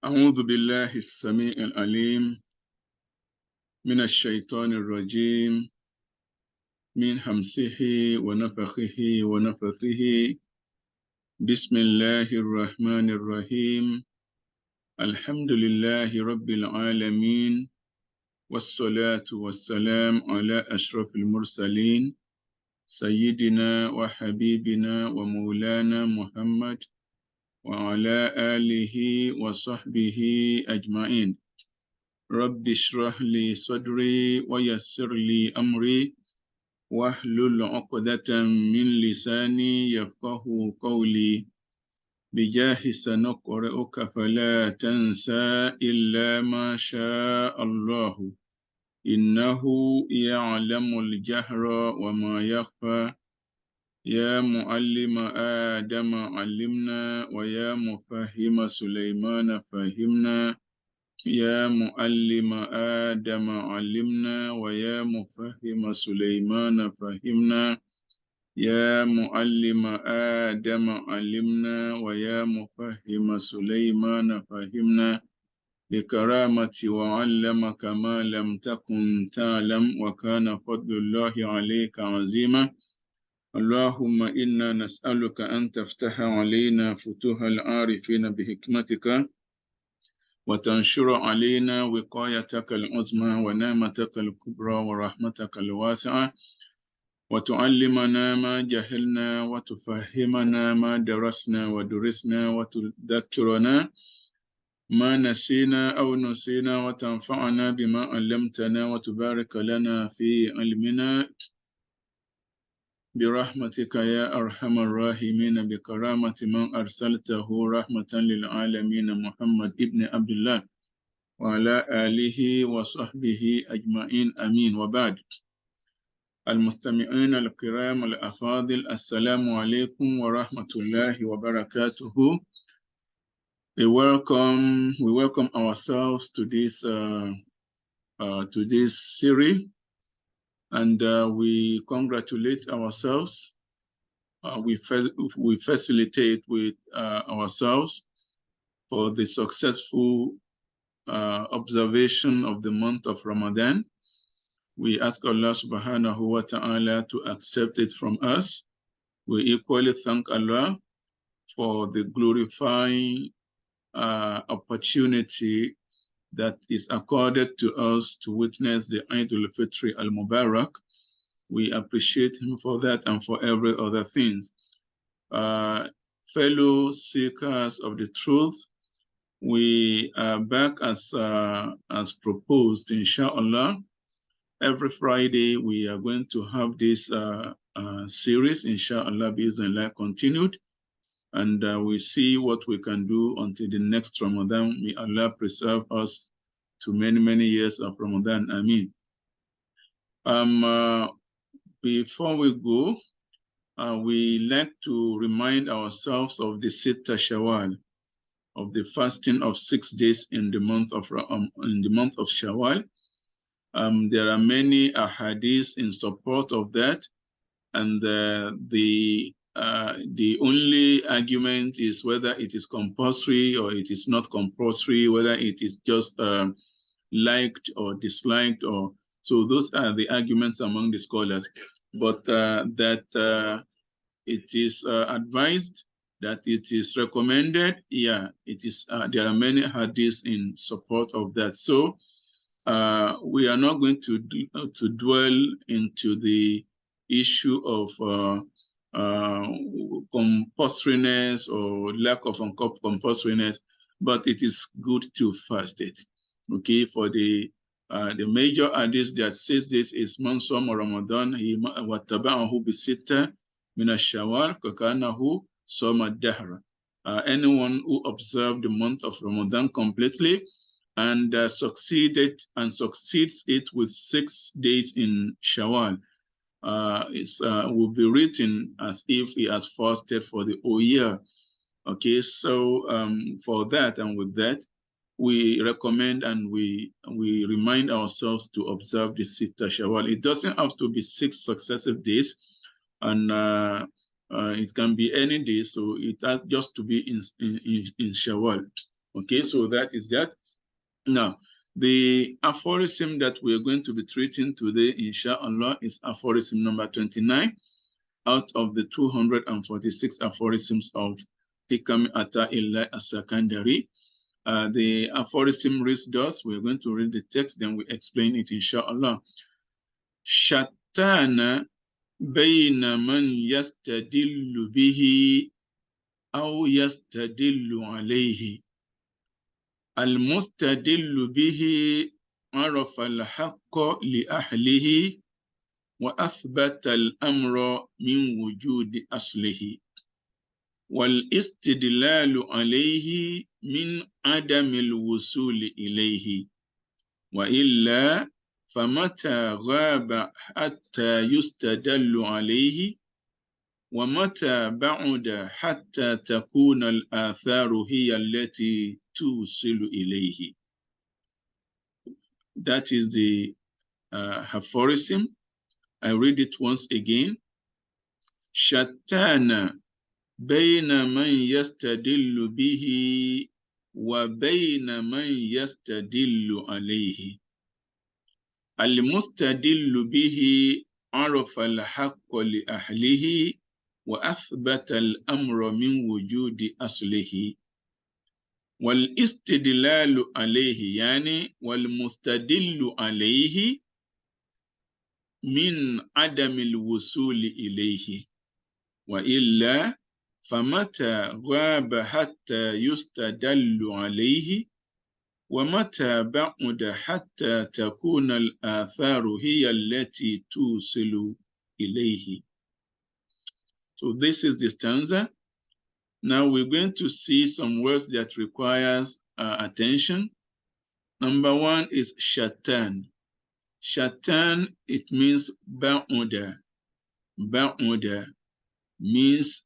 أعوذ بالله السميع العليم من الشيطان الرجيم من همسه ونفخه ونفثه بسم الله الرحمن الرحيم الحمد لله رب العالمين والصلاة والسلام على أشرف المرسلين سيدنا وحبيبنا ومولانا محمد وعلى آله وصحبه أجمعين رب اشرح لي صدري ويسر لي أمري واحلل عقدة من لساني يفقه قولي بجاه سنقرئك فلا تنسى إلا ما شاء الله إنه يعلم الجهر وما يخفى يا معلم آدم علمنا ويا مفهم سليمان فهمنا يا معلم آدم علمنا ويا مفهم سليمان فهمنا يا معلم آدم علمنا ويا مفهم سليمان فهمنا بكرامة وعلمك ما لم تكن تعلم وكان فضل الله عليك عظيما اللهم إنا نسألك أن تفتح علينا فتوح العارفين بحكمتك وتنشر علينا وقايتك العظمى ونعمتك الكبرى ورحمتك الواسعة وتعلمنا ما جهلنا وتفهمنا ما درسنا ودرسنا وتذكرنا ما نسينا أو نسينا وتنفعنا بما علمتنا وتبارك لنا في علمنا برحمتك يا أرحم الراحمين بكرامة من أرسلته رحمة للعالمين محمد ابن عبد الله وعلى آله وصحبه أجمعين أمين وبعد المستمعين الكرام الأفاضل السلام عليكم ورحمة الله وبركاته. We welcome ourselves to this series, and we congratulate ourselves. We facilitate with ourselves for the successful observation of the month of Ramadan. We ask Allah subhanahu wa ta'ala to accept it from us. We equally thank Allah for the glorifying opportunity that is accorded to us to witness the Eid al-Fitr al-Mubarak. We appreciate him for that and for every other thing. Fellow seekers of the truth, we are back as proposed, inshallah. Every Friday, we are going to have this series, inshallah, bismillah, continued. And we see what we can do until the next Ramadan. May Allah preserve us to many, many years of Ramadan. Ameen. Before we go, we like to remind ourselves of the Sitta Shawwal, of the fasting of 6 days in the month of Shawwal. There are many ahadiths in support of that, and the only argument is whether it is compulsory or it is not compulsory, whether it is just liked or disliked, or so those are the arguments among the scholars. But that it is advised, that it is recommended, yeah, it is. There are many hadiths in support of that. So we are not going to dwell into the issue of compulsoriness or lack of compulsoriness, but it is good to fast it. Okay, for the major hadith that says this is man sama Ramadan wa taba'ahu bi sitta min ash-shawwal fakanahu sama dahra. Anyone who observed the month of Ramadan completely and succeeds it with 6 days in Shawwal, will be written as if he has fasted for the whole year. Okay, so for that and with that, we recommend and we remind ourselves to observe the Sitta Shawwal. It doesn't have to be 6 successive days, and it can be any day, so it has just to be in Shawwal. Okay, so that is that. Now, the aphorism that we are going to be treating today, inshallah, is aphorism number 29 out of the 246 aphorisms of AtaiLlahi Al-Sakandari. The aphorism reads thus. We're going to read the text, then we explain it, inshallah. Shattana bayna man yastadillu bihi aw yastadillu alayhi. المستدل به عرف الحق لأهله وأثبت الأمر من وجود أصله والاستدلال عليه من عدم الوصول إليه وإلا فمتى غاب حتى يستدل عليه ومتى بعد حتى تكون الآثار هي التي توصل إليه. That is the aphorism. I read it once again. شتان بين من يستدل به وبين من يستدل عليه. المستدل به عرف الحق لأهله وأثبت الأمر من وجود أصله والاستدلال عليه يعني والمستدل عليه من عدم الوصول إليه وإلا فمتى غاب حتى يستدل عليه ومتى بعد حتى تكون الآثار هي التي توصل إليه. So this is the stanza. Now we're going to see some words that requires attention. Number one is shatan. Shatan, it means ba'uda. Ba'uda means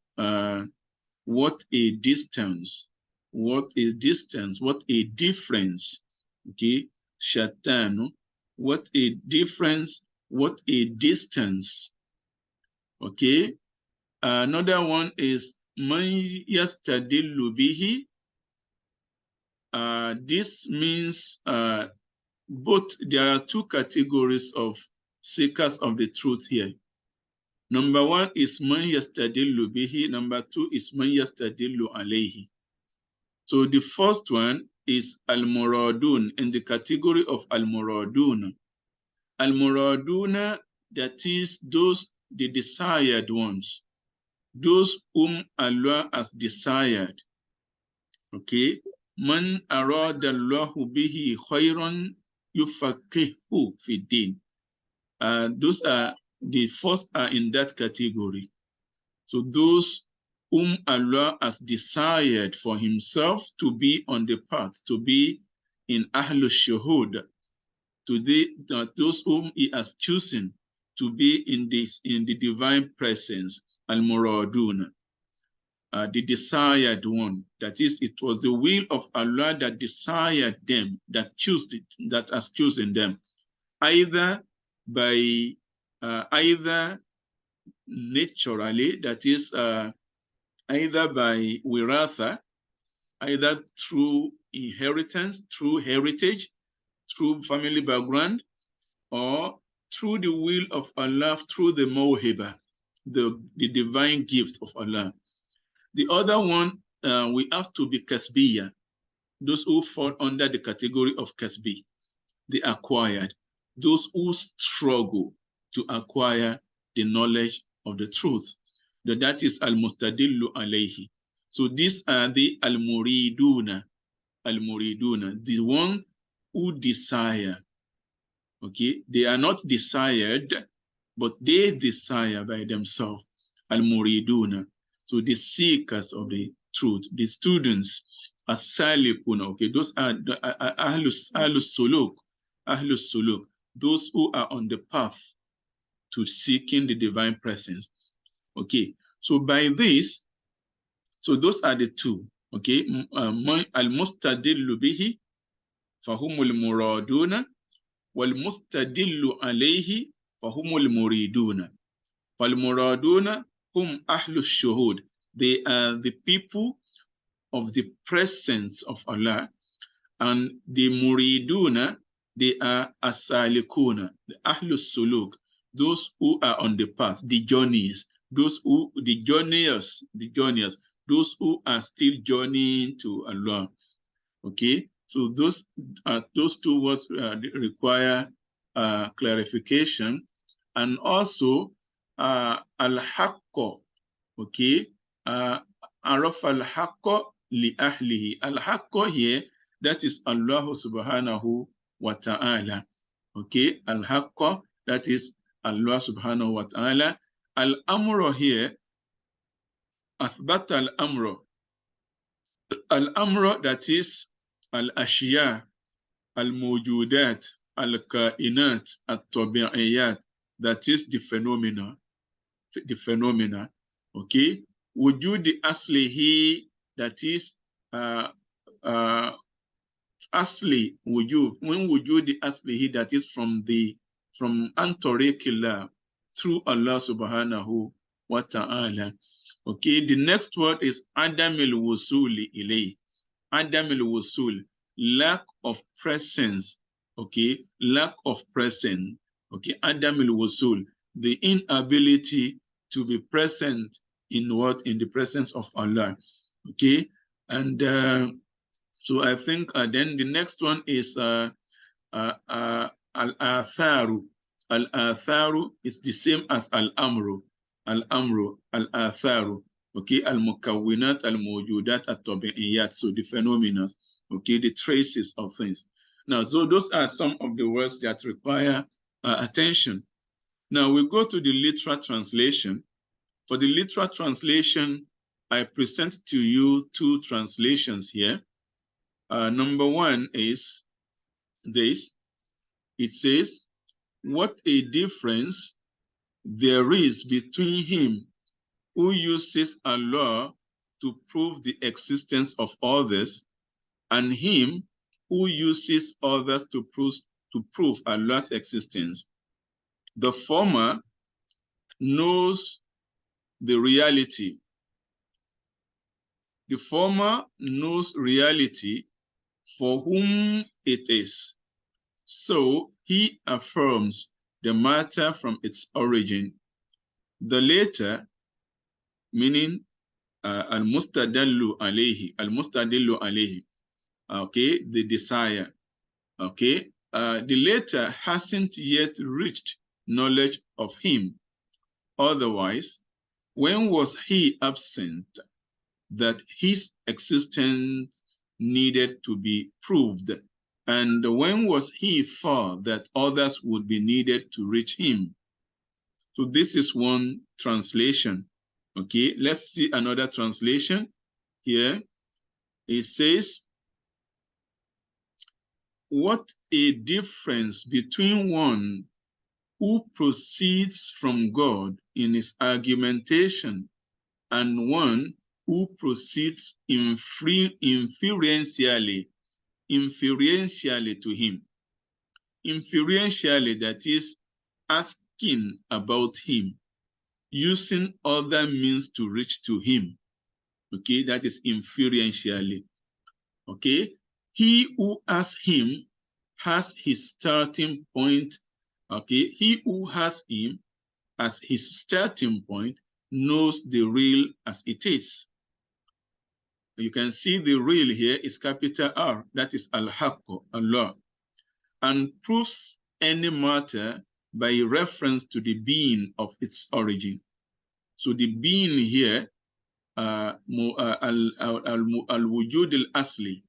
what a distance, what a distance, what a difference. Okay, shatan, what a difference, what a distance. Okay, another one is man yastadillu bihi. This means both, there are two categories of seekers of the truth here. Number one is man yastadillu bihi. Number two is man yastadillu alayhi. So the first one is al-muradun, in the category of al-muradun. Al-muraduna, that is those, the desired ones, those whom Allah has desired. Okay, man arada Allahu bihi khayran yufaqihu fi din. Those are the first, are in that category. So those whom Allah has desired for himself to be on the path, to be in Ahlul Shuhud, those whom he has chosen to be in the divine presence, al-muradun, the desired one. That is, it was the will of Allah that desired them, that has chosen them, either by either naturally, that is either by wiratha, either through inheritance, through heritage, through family background, or through the will of Allah, through the mawhiba, the divine gift of Allah. The other one, we have to be kasbiya, those who fall under the category of kasbi, the acquired, those who struggle to acquire the knowledge of the truth. That is al-mustadillu alayhi. So these are the al-muriduna, the one who desire. Okay, they are not desired, but they desire by themselves. Al-muriduna. So the seekers of the truth, the students, as-salikuna. Okay, those are ahlus suluk, those who are on the path to seeking the divine presence. Okay, so by this, so those are the two. Okay, al-mustadillu bihi fahumul muraduna wal mustadillu alayhi fahumul muriduna. Fal muraduna hum ahlu shuhud. They are the people of the presence of Allah. And the muriduna, they are asalikuna, the ahlus suluk, those who are on the path, the journeys, those who, the journeyers, those who are still journeying to Allah. Okay, so those two words require clarification. And also al-haqqo, okay, araf al-haqqo li ahlihi. Al-haqqo here, that is Allah subhanahu wa ta'ala. Okay, al-haqqo, that is Allah subhanahu wa ta'ala. Al-amro here, athbat al-amro. Al-amro, that is al-ashya, al-mawjudat, al-kainat, al-tabi'iyat, that is the phenomena. Okay, wujudi aslihi, that is asli wujud, when wujudi aslihi, that is from antorikillah, through Allah subhanahu wa ta'ala. Okay, the next word is adamil wusuli ilayhi. Adamil wusul, lack of presence. Okay, lack of presence. Okay, adamil wusul, the inability to be present in what? In the presence of Allah. Okay, and so I think then the next one is al-atharu. Al-atharu is the same as al-amru. Al-amru, al-atharu. Okay, al-mukawwinat, al-mawjudat, at-tabi'iyat. So the phenomena. Okay, the traces of things. Now, so those are some of the words that require attention. Now we go to the literal translation. For the literal translation, I present to you two translations here. Number one is this. It says, what a difference there is between him who uses Allah to prove the existence of others and him who uses others to prove Allah's existence. The former knows the reality. The former knows reality for whom it is. So he affirms the matter from its origin. The latter, meaning al-mustadillu alayhi, okay, the desire, okay, the latter hasn't yet reached knowledge of him. Otherwise, when was he absent that his existence needed to be proved? And when was he far that others would be needed to reach him? So this is one translation. Okay, let's see another translation here. It says, what a difference between one who proceeds from God in his argumentation and one who proceeds inferentially to him. Inferentially, that is, asking about him, using other means to reach to him. Okay, that is inferentially. Okay, he who asks him has his starting point. Okay, he who has him as his starting point knows the real as it is. You can see the real here is capital R, that is al-haqqo, Allah, and proves any matter by reference to the being of its origin. So the being here, al-wujud al-asli,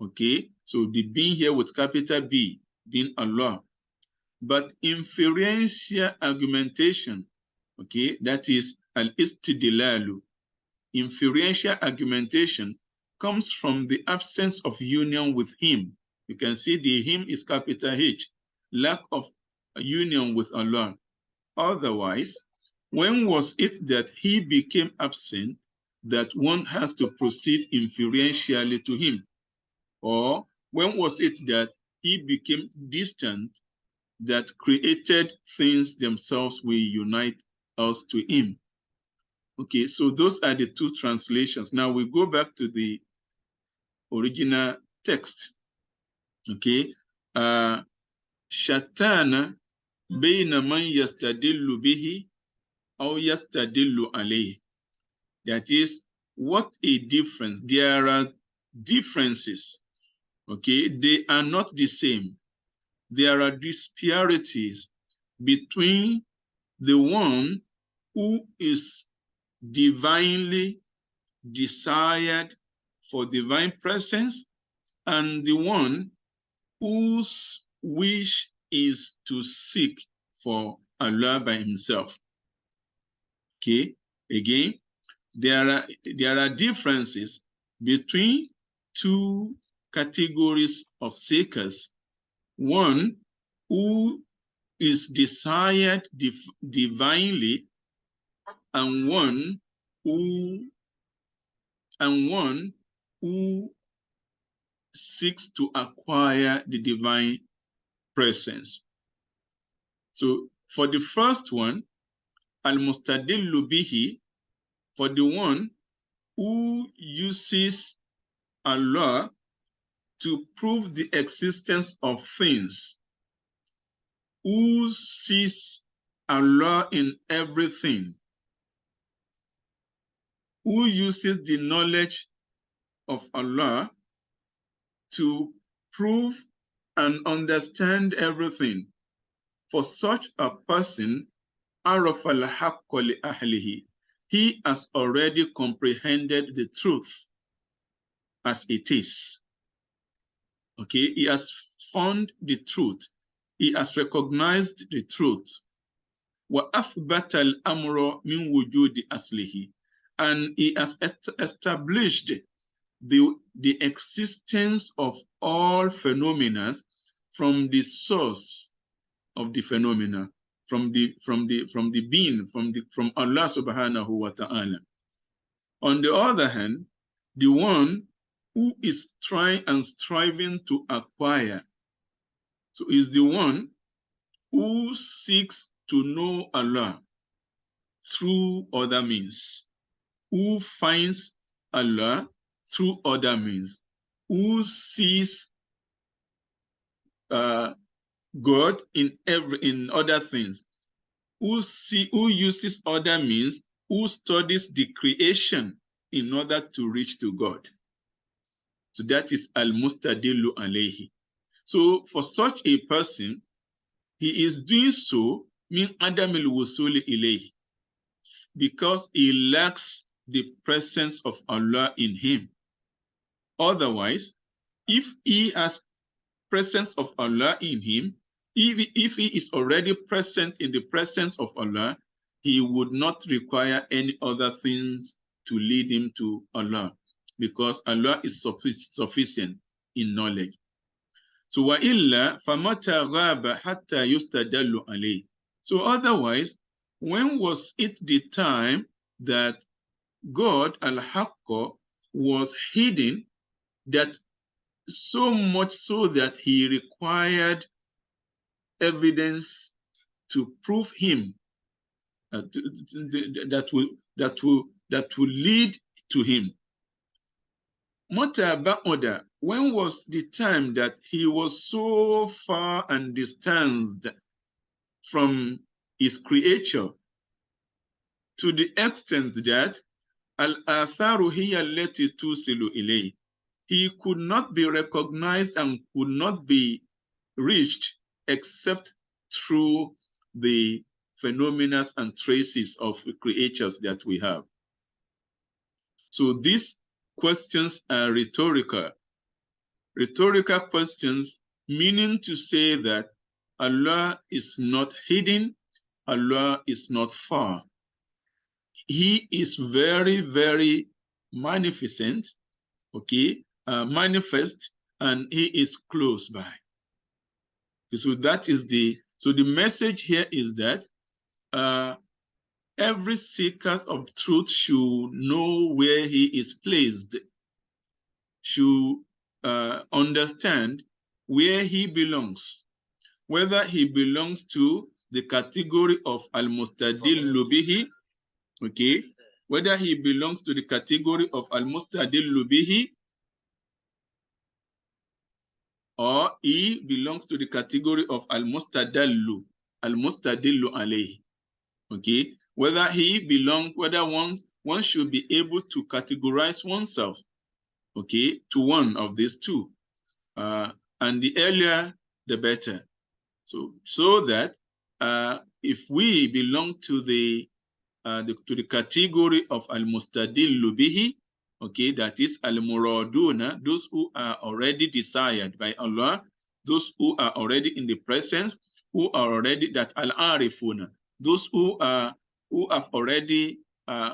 okay? So the being here with capital B, being Allah. But inferential argumentation, okay, that is al-istidlalu. Inferential argumentation comes from the absence of union with him. You can see the him is capital H, lack of union with Allah. Otherwise, when was it that he became absent that one has to proceed inferentially to him? Or when was it that he became distant that created things themselves will unite us to him? Okay, so those are the two translations. Now we go back to the original text. Okay. Shatana bayna man yastadillu bihi aw yastadillu alayhi. That is, what a difference. There are differences. Okay, they are not the same. There are disparities between the one who is divinely desired for divine presence and the one whose wish is to seek for Allah by himself. Okay, again, there are differences between two categories of seekers. One who is desired divinely, and one who seeks to acquire the divine presence. So for the first one, al-mustadillu bihi, for the one who uses Allah to prove the existence of things, who sees Allah in everything, who uses the knowledge of Allah to prove and understand everything. For such a person, عرف الحق لأهله, he has already comprehended the truth as it is. Okay, he has found the truth. He has recognized the truth. وَأَثْبَتَ الْأَمْرَ مِنْ وُجُودِ أَصْلِهِ, and he has established the existence of all phenomena from the source of the phenomena, from the being, from Allah subhanahu wa ta'ala. On the other hand, the one who is trying and striving to acquire, so is the one who seeks to know Allah through other means, who finds Allah through other means, who sees God in other things, who uses other means, who studies the creation in order to reach to God. So that is al-mustadillu alayhi. So for such a person, he is doing so min adam al-wusuli ilayhi, because he lacks the presence of Allah in him. Otherwise, if he has presence of Allah in him, if he is already present in the presence of Allah, he would not require any other things to lead him to Allah, because Allah is sufficient in knowledge. So وَإِلَّا فَمَتَى غَابَ حَتَّى يُسْتَدَلُّ عَلَيْهِ. So otherwise, when was it the time that God, Al-Haqqa, was hidden, that so much so that he required evidence to prove him, that will lead to him? Mata ba'oda, when was the time that he was so far and distanced from his creature, to the extent that al-atharu hiya allati tusilu ilayhi, he could not be recognized and could not be reached except through the phenomena and traces of creatures that we have. So these questions are rhetorical. Rhetorical questions, meaning to say that Allah is not hidden, Allah is not far. He is very, very magnificent, okay, manifest, and he is close by. So that is the message here is that every seeker of truth should know where he is placed, should understand where he belongs, whether he belongs to the category of al-mustadillu bihi, okay, whether he belongs to the category of al-mustadillu bihi or he belongs to the category of al-mustadillu alayhi. Okay, whether one should be able to categorize oneself, okay, to one of these two, and the earlier the better. So that if we belong to the category of al-mustadillu bihi, okay, that is al-muraduna, those who are already desired by Allah, those who are already in the presence, who are already that al-arifuna, those who have already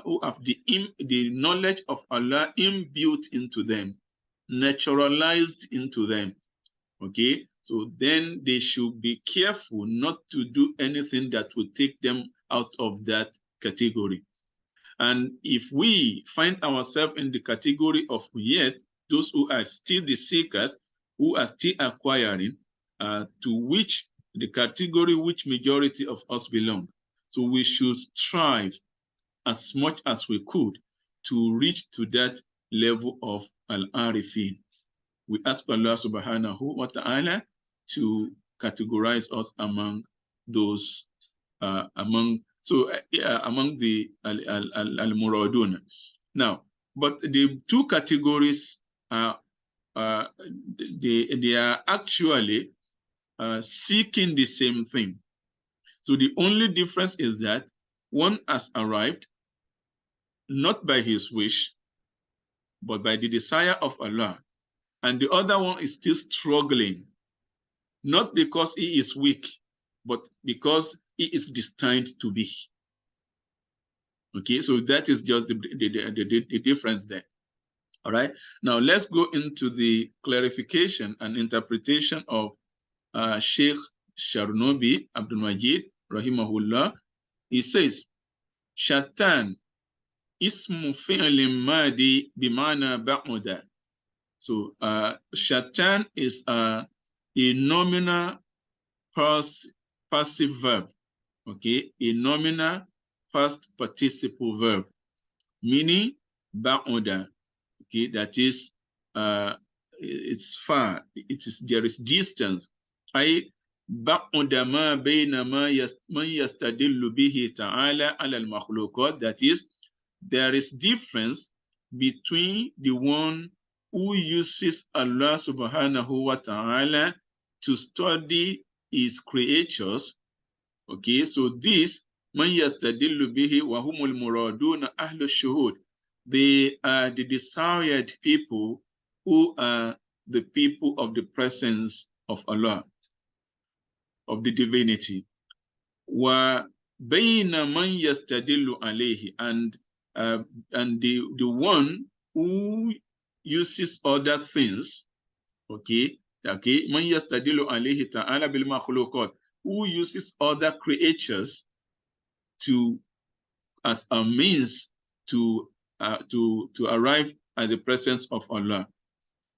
who have the knowledge of Allah inbuilt into them, naturalized into them. Okay, so then they should be careful not to do anything that will take them out of that category. And if we find ourselves in the category of yet those who are still the seekers, who are still acquiring, to which the category which majority of us belong, so we should strive as much as we could to reach to that level of al-arifin. We ask Allah subhanahu wa ta'ala to categorize us among those, among the al-muradun. Now, but the two categories are they are actually seeking the same thing. So the only difference is that one has arrived not by his wish, but by the desire of Allah, and the other one is still struggling, not because he is weak, but because he is destined to be. Okay, so that is just the difference there. All right, now let's go into the clarification and interpretation of Sheikh Sharnobi Abdul Majid rahimahullah. He says, Shatan ismu fi'lin madi bimana ba'uda. So Shatan is a nominal passive verb, okay, a nominal past participle verb, meaning ba'uda, okay, that is it's far, there is distance. I ba'uda ma bayna man yastadillu bihi ta'ala ala al-makhluqat, that is, there is difference between the one who uses Allah subhanahu wa ta'ala to study his creatures. Okay, so this man yastadillu bihi wa humul muraduna ahlu shuhud, they are the desired people who are the people of the presence of Allah, of the divinity. Wa bayna man yastadillu alayhi, and the one who uses other things, okay, man yastadilu alayhi ta'ala bil makhluqat, who uses other creatures as a means to arrive at the presence of Allah.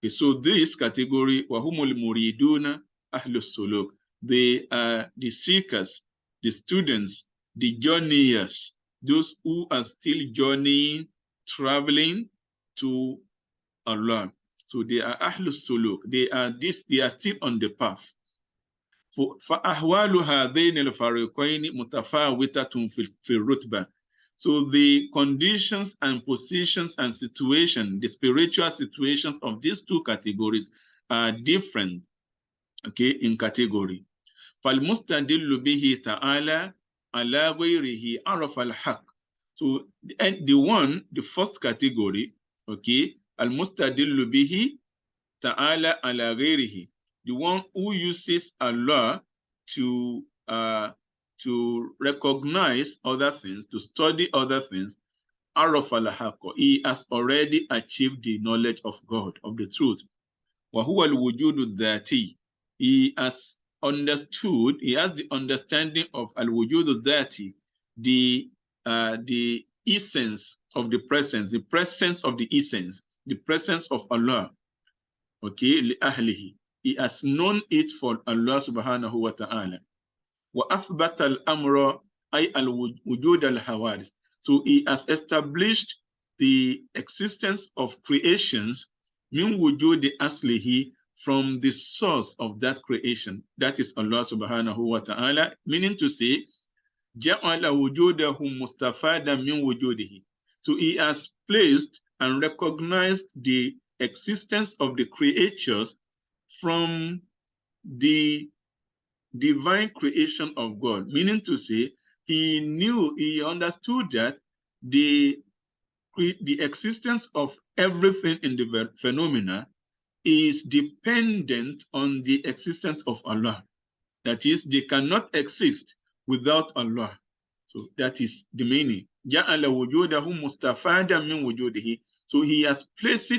Okay, so this category, wahumul muriduna ahlus suluk, they are the seekers, the students, the journeyers, those who are still journeying, traveling to Allah. So they are ahlus suluk. They are still on the path. فَأَحْوَالُ هَذَيْنِ الْفَرِيقَيْنِ مُتَفَاوِتَةٌ فِي الرُّتْبَةِ. So the conditions and positions and situation, the spiritual situations of these two categories are different, okay, in category. فَالْمُسْتَدِلُّ بِهِ تَعَالَى عَلَى غَيْرِهِ عَرَفَ الْحَقِّ. So the first category, okay, al-mustadillu bihi ta'ala ala ghayrihi, the one who uses Allah to recognize other things, to study other things, arafa al-haqqa, he has already achieved the knowledge of God, of the truth. Wa huwa al-wujudu dhati, he has understood, he has the understanding of al-wujudu dhati, the essence of the presence of the essence, the presence of Allah. Okay, li ahlihi, he has known it for Allah subhanahu wa ta'ala. Wa athbata al-amra ay al-wujud al-hawadith. So he has established the existence of creations min wujudi aslihi from the source of that creation, that is Allah subhanahu wa ta'ala, meaning to say, جَعَلَ وُجُودَهُ مُسْتَفَادًا مِنْ وُجُودِهِ. So he has placed and recognized the existence of the creatures from the divine creation of God, meaning to say, he understood that the existence of everything in the phenomena is dependent on the existence of Allah. That is, they cannot exist without Allah. So that is the meaning. جَعَلَ وُجُودَهُ مُسْتَفَادًا مِنْ وُجُودِهِ. So he has placed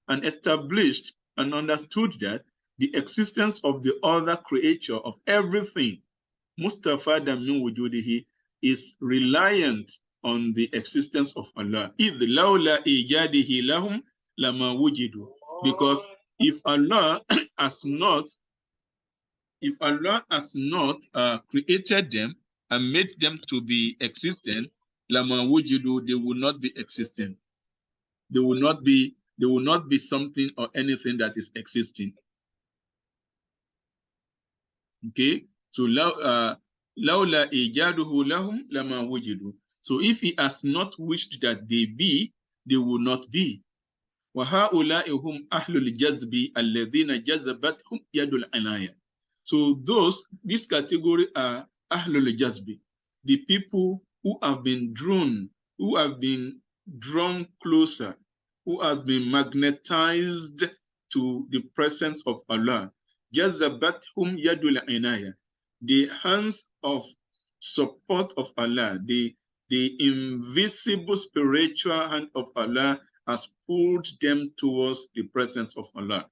and established and understood that the existence of the other creature of everything, mustafadan min wujudihi, is reliant on the existence of Allah. إِذْ لَوْلَا إِيجَادِهِ لَهُمْ لَمَا وُجِدُوا. Because if Allah has not created them and made them to be existent, lama wujidu, they will not be existent. They will not be something or anything that is existing. Okay, so lawla ijaduhu lahum lama wujidu. So if he has not wished that they be, they will not be. وَهَؤُلَاءِ هُمْ أَهْلُ الْجَذْبِ الَّذِينَ جَذَبَتْهُمْ يَدُ الْعِنَايَةِ. So this category are Ahlul Jazbi, the people who have been drawn closer, who have been magnetized to the presence of Allah. Jazabathum yadul inaya, the hands of support of Allah, the invisible spiritual hand of Allah has pulled them towards the presence of Allah.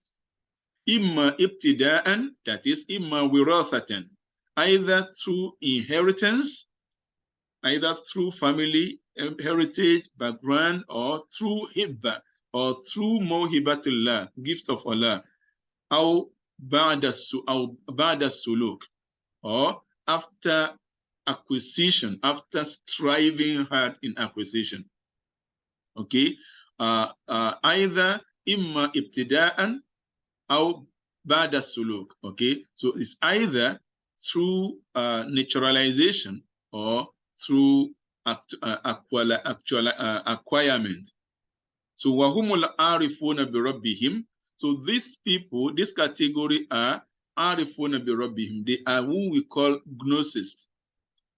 Imma ibtida'an, that is, imma wirathatan, either through inheritance, either through family heritage, background, or through hibba, or through mawhibatullah, gift of Allah, aw ba'da suluk, or after acquisition, after striving hard in acquisition. Okay, either imma ibtida'an aw ba'da suluk. Okay, so it's either through naturalization or through acquirement. So wahumul arifuna bi rabbihim. So these people, this category are arifuna bi rabbihim. They are who we call gnostists.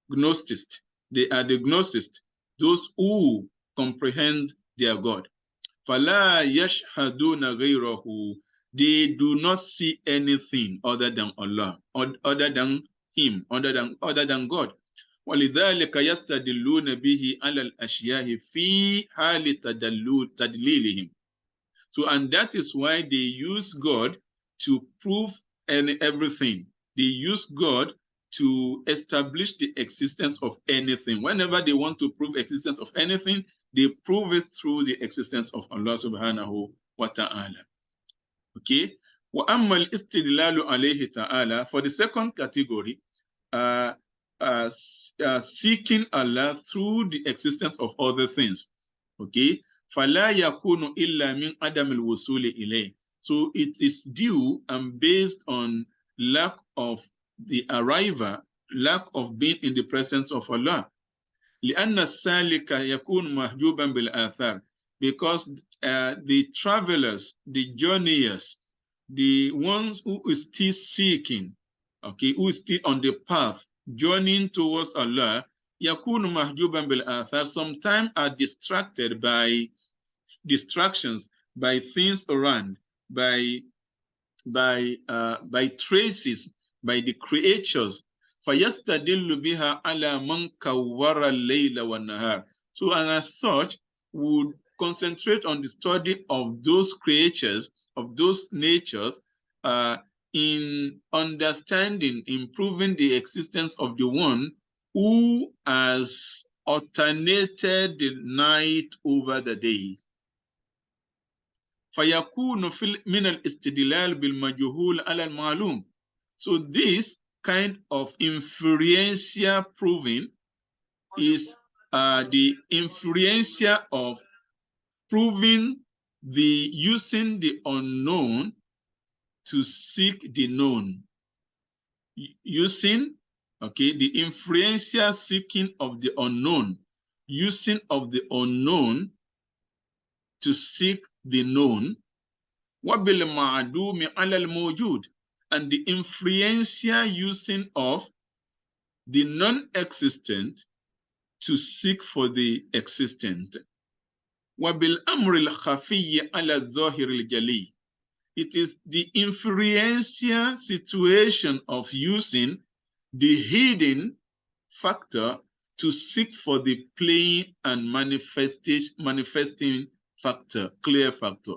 They are the gnostists, those who comprehend their God. Fala yashhaduna ghayrahu. They do not see anything other than Allah, other than Him, other than God. وَلِذَلِكَ يَسْتَدِلُّونَ بِهِ عَلَى الْأَشْيَاءِ فِي حَالِ تَدْلِيلِهِمْ. So, and that is why they use God to prove everything. They use God to establish the existence of anything. Whenever they want to prove existence of anything, they prove it through the existence of Allah subhanahu wa ta'ala. Okay? وَأَمَّا الْإِسْتِدْلَالُ عَلَيْهِ تَعَالَى. For the second category, seeking Allah through the existence of other things. Okay? فَلَا يَكُونُ إِلَّا مِنْ عَدَمِ الْوُصُولِ إِلَيْهِ. So it is due and based on lack of the arrival, lack of being in the presence of Allah. لأن السالك يكون محجوبا بالآثار. Because the travelers, the journeyers, the ones who is still seeking, okay, who is still on the path, journeying towards Allah, يكون محجوبا بالآثار, sometimes are distracted by distractions, by things around, by traces, by the creatures. فَيَسْتَدِلُّ بِهَا عَلَى مَنْ كَوَّرَ اللَّيْلَ وَالنَّهَارِ. So, and as such, would concentrate on the study of those creatures, of those natures, in understanding, improving the existence of the one who has alternated the night over the day. فَيَكُونُ مِنَ الْإِسْتِدْلَالِ بِالْمَجْهُولِ عَلَى الْمَعْلُومِ. So this kind of inferential proving is the inferential of proving using the unknown to seek the known, using, okay, the inferential seeking of the unknown, using of the unknown to seek the known, وَبِالْمَعْدُومِ عَلَى الْمَوْجُودِ, and the inferential using of the non-existent to seek for the existent. وَبِالْأَمْرِ الْخَفِيِّ عَلَى الظَّاهِرِ الْجَلِيِّ, it is the inferential situation of using the hidden factor to seek for the plain and manifesting factor, clear factor.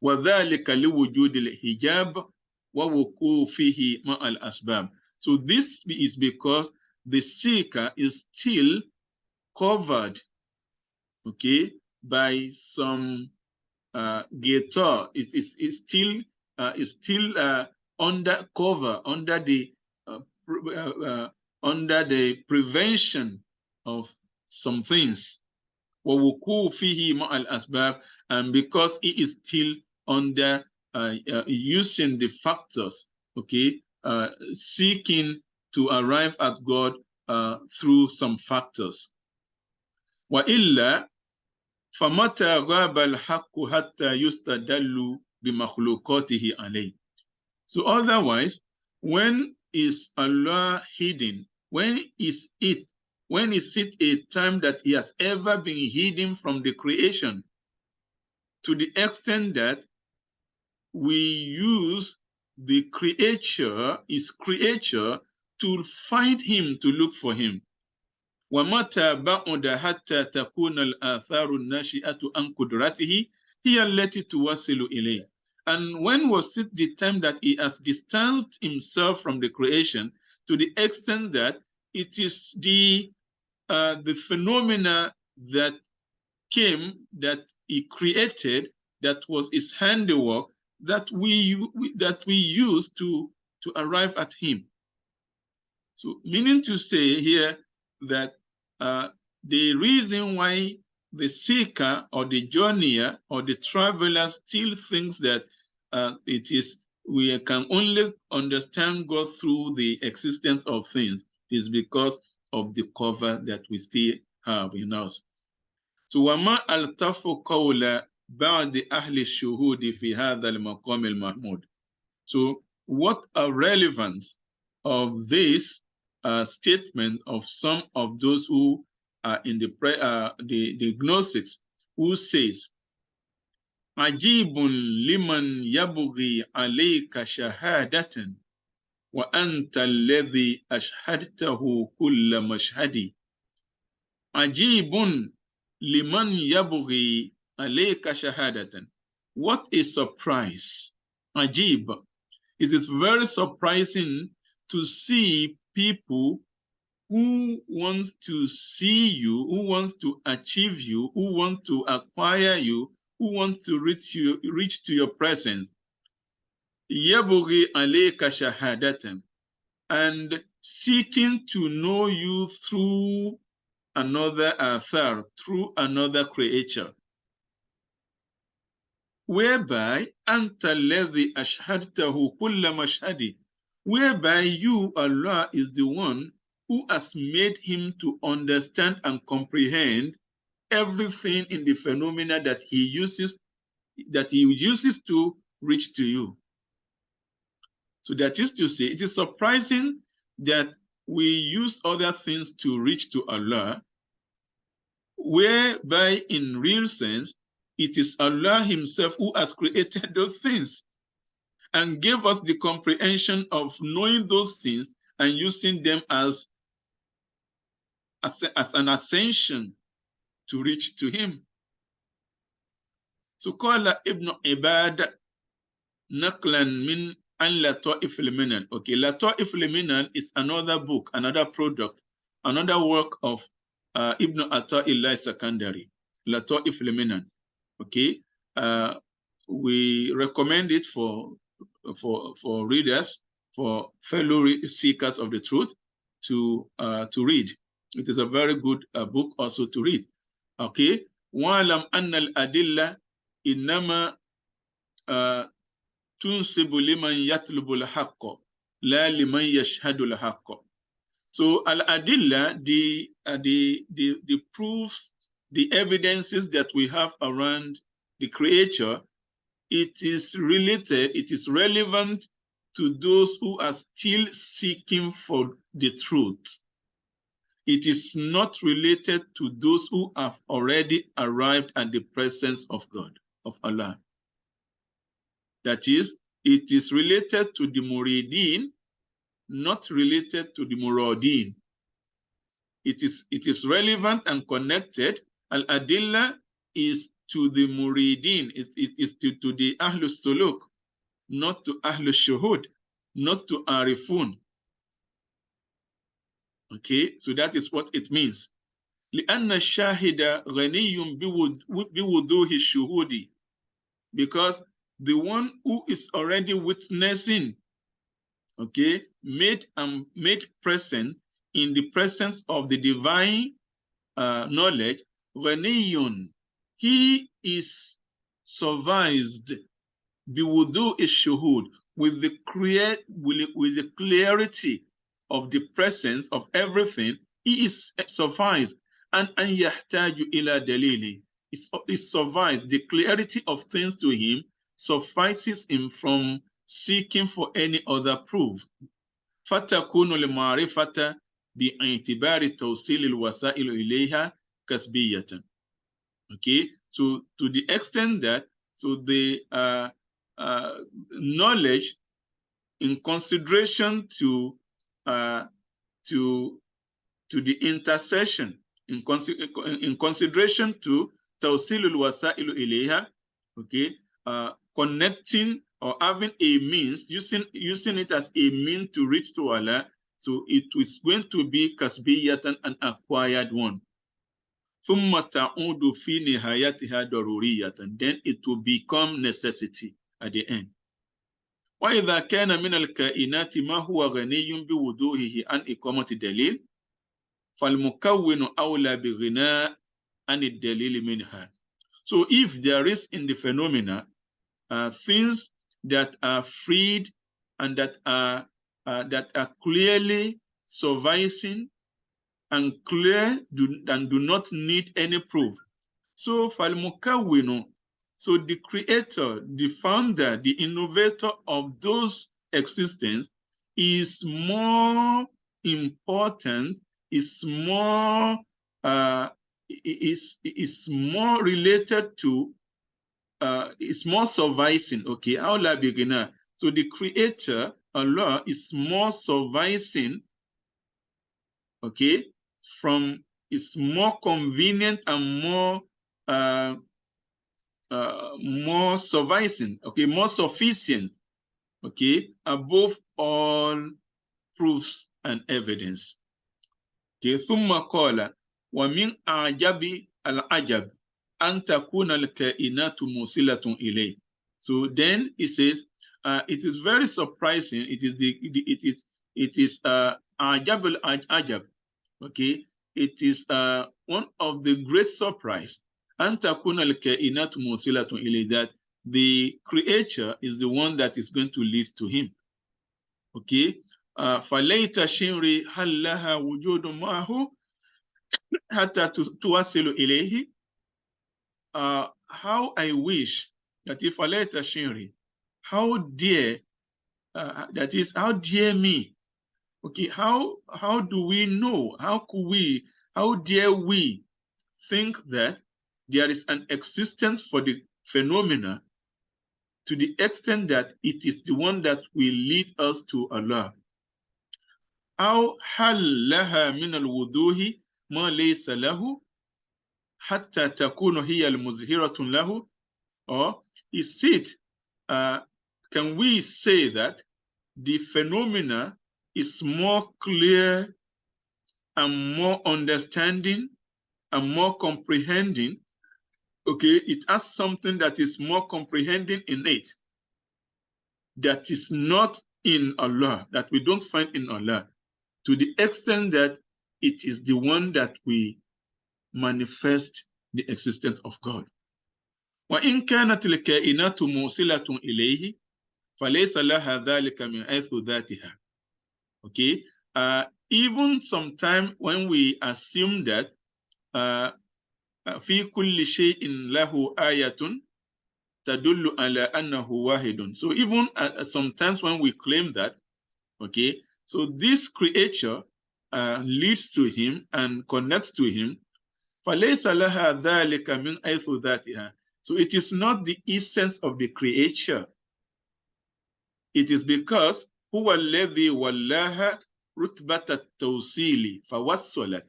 وَذَلِكَ لِوُجُودِ الْحِجَابِ وَوُقُوفِهِ مَعَ الْأَسْبَابِ. So this is because the seeker is still covered, okay, by some gator. It is still under cover, under the prevention of some things. وَوُقُوفِهِ مَعَ الْأَسْبَابِ, and because he is still under using the factors, okay, seeking to arrive at God through some factors. وَإِلَّا فَمَتَى غَابَ الْحَقُّ حَتَّى يُسْتَدَلُّ بِمَخْلُوقَاتِهِ عَلَيْهِ. So otherwise, when is Allah hidden? When is it a time that he has ever been hidden from the creation, to the extent that we use the creature, his creature, to find him, to look for him? وَمَتَى بَعُدَ حَتَّى تَكُونَ الْآثَارُ النَّاشِئَةُ عَنْ قُدْرَتِهِ هِيَ الَّتِي تُوَصِّلُ إِلَيْهِ. And when was it the time that he has distanced himself from the creation, to the extent that it is the phenomena that came, that he created, that was his handiwork, that we use to arrive at him. So, meaning to say here that the reason why the seeker or the journeyer or the traveler still thinks that we can only understand God through the existence of things is because of the cover that we still have in us. So وَمَا أَلْتَفُ قَوْلَ بَعْدِ أَهْلِ الشُّهُودِ فِي هَذَا الْمَقَامِ الْمَحْمُودِ. So what a relevance of this statement of some of those who are in the Gnostics, who says, عَجِيبٌ لِمَنْ يَبْغِي عَلَيْكَ شَهَادَةً وَأَنْتَ الَّذِي أَشْهَدْتَهُ كُلَّ مَشْهَدِ. عَجِيبٌ لِمَنْ يَبْغِي عَلَيْكَ شَهَادَةً. What a surprise. Ajib. It is very surprising to see people who wants to see you, who wants to achieve you, who want to acquire you, who want to reach to your presence. Yabughi alayka shahadatan, and seeking to know you through another author, through another creature. Whereby anta alladhi ashhadtahu kulla mashhadi, whereby you, Allah, is the one who has made him to understand and comprehend everything in the phenomena that he uses to reach to you. So that is to say, it is surprising that we use other things to reach to Allah, whereby in real sense, it is Allah himself who has created those things and gave us the comprehension of knowing those things and using them as an ascension to reach to him. So qala Ibn Ibad naqlan min an Lata'if al-Minan. Okay, Lata'if al-Minan is another book, another product, another work of Ibn AtaiLlahi Al-Sakandari. Lata'if al-Minan. Okay, we recommend it for readers, for fellow seekers of the truth to read. It is a very good book also to read. Okay, وَعَلَمْ أَنَّ الْأَدِلَّةِ إِنَّمَا تنسب لمن يطلب الحق لا لمن يشهد الحق. So al-adilla, the proofs, the evidences that we have around the creature, it is related, it is relevant to those who are still seeking for the truth. It is not related to those who have already arrived at the presence of God, of Allah. That is, it is related to the muridin, not related to the muradin. It is relevant and connected. Al-adillah is to the muridin, it is to the ahlus suluk, not to ahlus shuhud, not to arifun. Okay, so that is what it means. لأن الشاهد غني بوضوح الشهود, because the one who is already witnessing, okay, made present in the presence of the divine knowledge, غني, he is sufficed بوضوح الشهود, with the clarity of the presence of everything. He is sufficed. And أن يحتاج إلى دليل, it suffices, the clarity of things to him suffices him from seeking for any other proof. فتكون المعرفة باعتبار توصيل الوسائل إليها كسبية. Okay, so to the extent that, so the knowledge in consideration to the intercession, in consideration to tawsilul wasailu ilayha, okay, connecting or having a means, using it as a means to reach to Allah, so it is going to be kasbiyatan, an acquired one. ثم تعود في نهايتها ضرورية, then it will become necessity at the end. وإذا كان من الكائنات ما هو غني بوضوحه عن إقامة الدليل فالمكون أولى بغناء عن الدليل منها. So if there is in the phenomena things that are freed and that are clearly sufficing and clear and do not need any proof, so فالمكون, so the creator, the founder, the innovator of those existence is more important, is more related to, is more sufficing. Okay, أولى بغنى. So the creator, Allah, is more sufficing, okay, from, it's more convenient and more sufficing, okay, more sufficient, okay, above all proofs and evidence. Okay, ثم قال ومن أعجب العجب أن تكون الكائنات موصلة إليه. So then it says, it is very surprising. It is أعجب العجب. Okay, it is one of the great surprise أن تكون الكائنات موصلة إليه, that the creature is the one that is going to lead to him. Okay, فليت شمري هل لها وجود معه حتى توصل إليه. How I wish that if فليت شمري, how dear, that is, how dear me. Okay, how do we know? How dare we think that there is an existence for the phenomena to the extent that it is the one that will lead us to Allah? أو هل لها من الوضوح ما ليس له حتى تكون هي المظهرة له? Or is it, can we say that the phenomena is more clear and more understanding and more comprehending? Okay, it has something that is more comprehending in it, that is not in Allah, that we don't find in Allah, to the extent that it is the one that we manifest the existence of God. وإن كانت الكائنات موصلة إليه فَلَيْسَ لَهَا ذَلِكَ مِنْ حَيْثُ ذَاتِهَا. Okay, even sometimes when we assume that فِي كُلِّ شَيْءٍ لَهُ آيَةٌ تَدُلُّ عَلَى أَنَّهُ وَاحِدٌ. So even sometimes when we claim that, okay, so this creature leads to him and connects to him, فَلَيْسَ لَهَا ذَلِكَ مِنْ حَيْثُ ذَاتِهَا. So it is not the essence of the creature. It is because هُوَ الَّذِي وَلَّاهَا رُتْبَةَ التَّوْصِيلِ فَوَصَّلَتْ.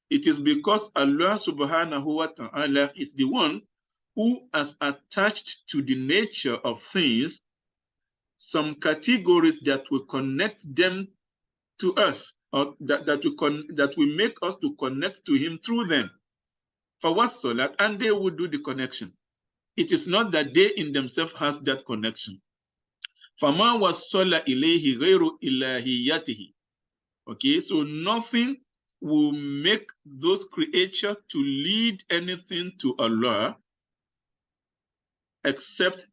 It is because Allah subhanahu wa ta'ala is the one who has attached to the nature of things some categories that will connect them to us, or that will make us to connect to him through them. فَوَصَّلَتْ, and they will do the connection. It is not that they in themselves has that connection. فَمَا وَصَّلَ إِلَيْهِ غَيْرُ إِلَهِيَّتِهِ. Okay, so nothing will make those creatures to lead anything to Allah except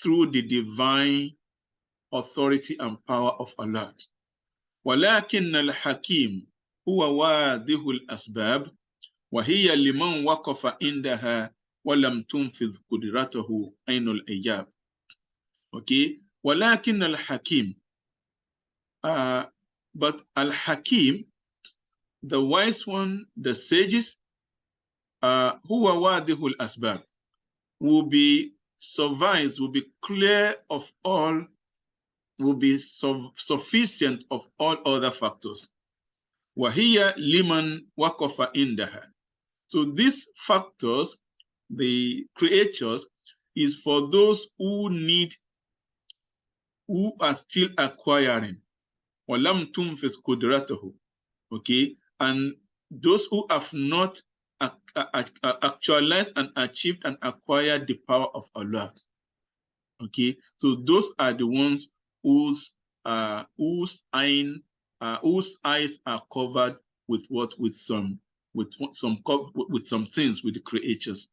through the divine authority and power of Allah. وَلَكِنَّ الْحَكِيمُ هُوَ وَاضِحُ الْأَسْبَابِ وَهِيَ لِمَنْ وَقَفَ عِنْدَهَا وَلَمْ تُنْفِذْ قُدْرَتَهُ عَيْنُ الْإِجَابِ. Okay, وَلَكِنَّ الْحَكِيمُ, but Al-Hakim, the wise one, the sages, هُوَ وَاضِحُ الْأَسْبَابِ, will be suffice, will be clear of all, will be sufficient of all other factors. وَهِيَ لِمَنْ وَقَفَ عِنْدَهَا. So these factors, the creatures, is for those who need, who are still acquiring. وَلَمْ تُنْفِذْ قُدْرَتَهُ. Okay, and those who have not actualized and achieved and acquired the power of Allah. Okay, so those are the ones whose eyes are covered with what, with some things, with the creatures.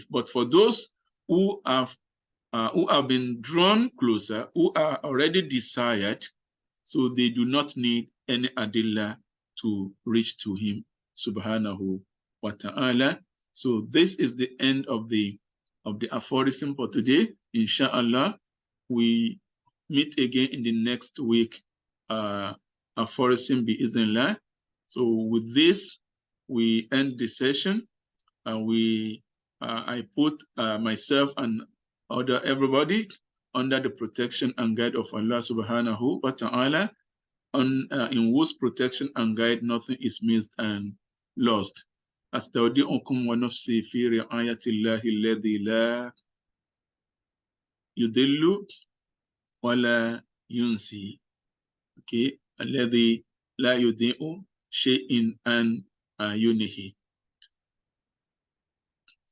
But for those who have been drawn closer, who are already desired, so they do not need any adillah to reach to him subhanahu wa ta'ala. So this is the end of the aphorism for today. Inshallah, we meet again in the next week, aphorism bi-iznillah. So with this, we end the session, and I put myself and everybody under the protection and guide of Allah subhanahu wa ta'ala, in whose protection and guide nothing is missed and lost. أستودعكم ونفسي في رعاية الله الذي لا يضل ولا ينسي. Okay, الذي لا يضيع شيء عن عيونه.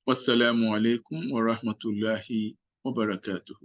والسلام عليكم ورحمة الله وبركاته.